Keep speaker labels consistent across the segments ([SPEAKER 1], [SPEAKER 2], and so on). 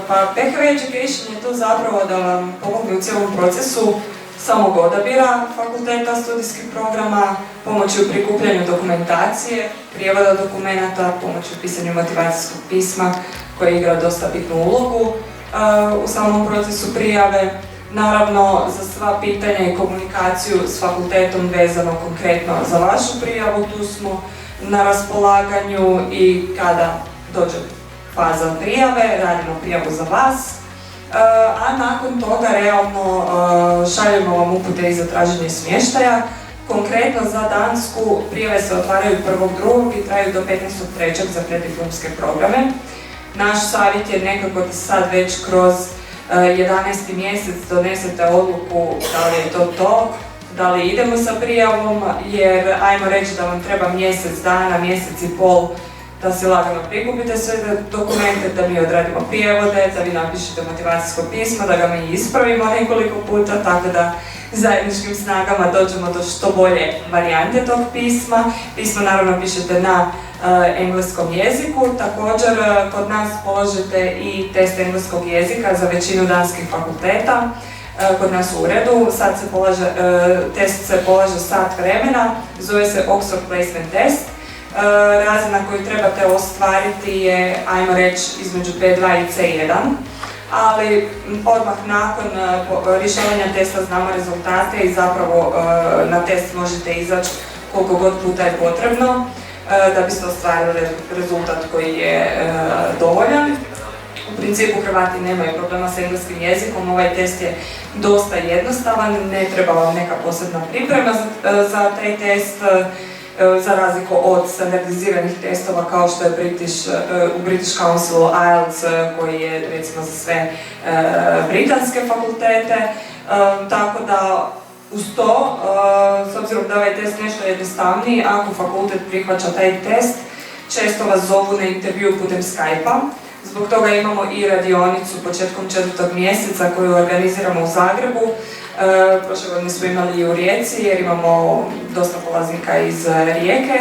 [SPEAKER 1] Pa PHV Education je tu zapravo da vam pomogne u cijelom procesu samog odabira fakulteta studijskih programa, pomoći u prikupljanju dokumentacije, prijevoda dokumenata, pomoći u pisanju motivacijskog pisma koje igra dosta bitnu ulogu u samom procesu prijave. Naravno, za sva pitanja i komunikaciju s fakultetom vezano konkretno za vašu prijavu, tu smo na raspolaganju i kada dođe faza prijave, radimo prijavu za vas. A nakon toga realno šaljemo vam upute i za traženje smještaja. Konkretno za Dansku prijave se otvaraju 1.2. i traju do 15.3. za preddiplomske programe. Naš savjet je nekako da sad već kroz 11. mjesec donesete odluku da li je to, da li idemo sa prijavom, jer ajmo reći da vam treba mjesec dana, mjesec i pol da si lagano prikupite sve dokumente, da mi odradimo prijevode, da vi napišete motivacijsko pismo, da ga mi ispravimo nekoliko puta, tako da zajedničkim snagama dođemo do što bolje varijante tog pisma. Pismo naravno pišete na engleskom jeziku, također kod nas položite i test engleskog jezika za većinu danskih fakulteta. Kod nas u uredu, test se polaže sat vremena, zove se Oxford Placement Test. Razina koju trebate ostvariti je, ajmo reći, između B2 i C1, ali odmah nakon rješavanja testa znamo rezultate i zapravo na test možete izaći koliko god puta je potrebno da biste ostvarili rezultat koji je dovoljan. U principu Hrvati nemaju problema s engleskim jezikom, ovaj test je dosta jednostavan, ne treba vam neka posebna priprema za taj test, za razliku od standardiziranih testova kao što je u British Council IELTS koji je recimo za sve britanske fakultete, tako da uz to, s obzirom da ovaj test nešto jednostavniji, ako fakultet prihvaća taj test, često vas zovu na intervju putem Skype-a. Zbog toga imamo i radionicu početkom 4. mjeseca koju organiziramo u Zagrebu. Prošle godine smo imali i u Rijeci jer imamo dosta polaznika iz Rijeke.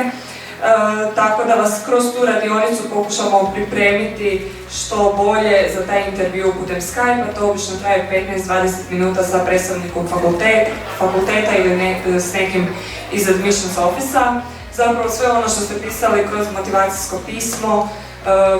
[SPEAKER 1] Tako da vas kroz tu radionicu pokušamo pripremiti što bolje za taj intervju putem Skype-a. To obično traje 15-20 minuta sa predstavnikom fakulteta ili s nekim iz admissions office-a. Zapravo sve ono što ste pisali kroz motivacijsko pismo,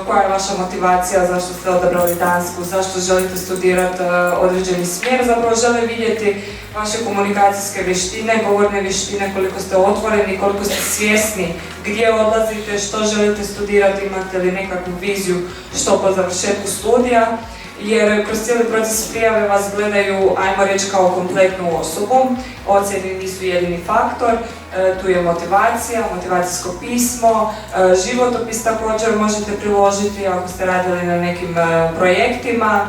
[SPEAKER 1] koja je vaša motivacija, zašto ste odabrali Dansku, zašto želite studirati određeni smjer, zapravo žele vidjeti vaše komunikacijske vještine, govorne vještine, koliko ste otvoreni, koliko ste svjesni gdje odlazite, što želite studirati, imate li nekakvu viziju što po završetku studija, jer kroz cijeli proces prijave vas gledaju, ajmo reći, kao kompletnu osobu. Ocjene nisu jedini faktor, tu je motivacija, motivacijsko pismo, životopis također možete priložiti ako ste radili na nekim projektima,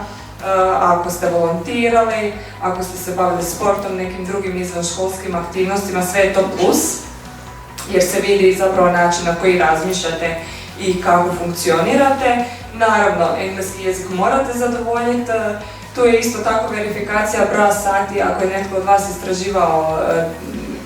[SPEAKER 1] ako ste volontirali, ako ste se bavili sportom, nekim drugim izvanškolskim aktivnostima, sve je to plus, jer se vidi zapravo način na koji razmišljate i kako funkcionirate. Naravno, engleski jezik morate zadovoljiti, tu je isto tako verifikacija broja sati, ako je netko od vas istraživao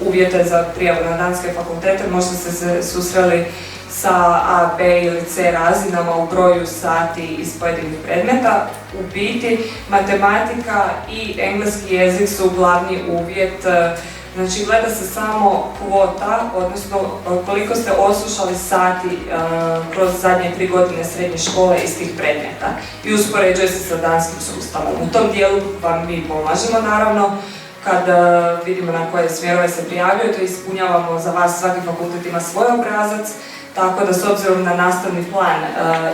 [SPEAKER 1] uvjete za prijavu na danske fakultete, možda ste se susreli sa A, B ili C razinama u broju sati iz pojedinih predmeta. U biti, matematika i engleski jezik su glavni uvjet. Znači, gleda se samo kvota, odnosno koliko ste odslušali sati kroz zadnje 3 godine srednje škole iz tih predmeta i uspoređuje se sa danskim sustavom. U tom dijelu vam mi pomažemo, naravno, kad vidimo na koje smjerove se prijavljujete, ispunjavamo za vas, svaki fakultet ima svoj obrazac, tako da s obzirom na nastavni plan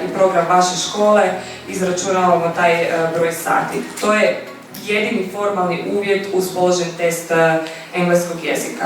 [SPEAKER 1] i program vaše škole izračunavamo taj broj sati. To je jedini formalni uvjet uz položen test engleskog jezika.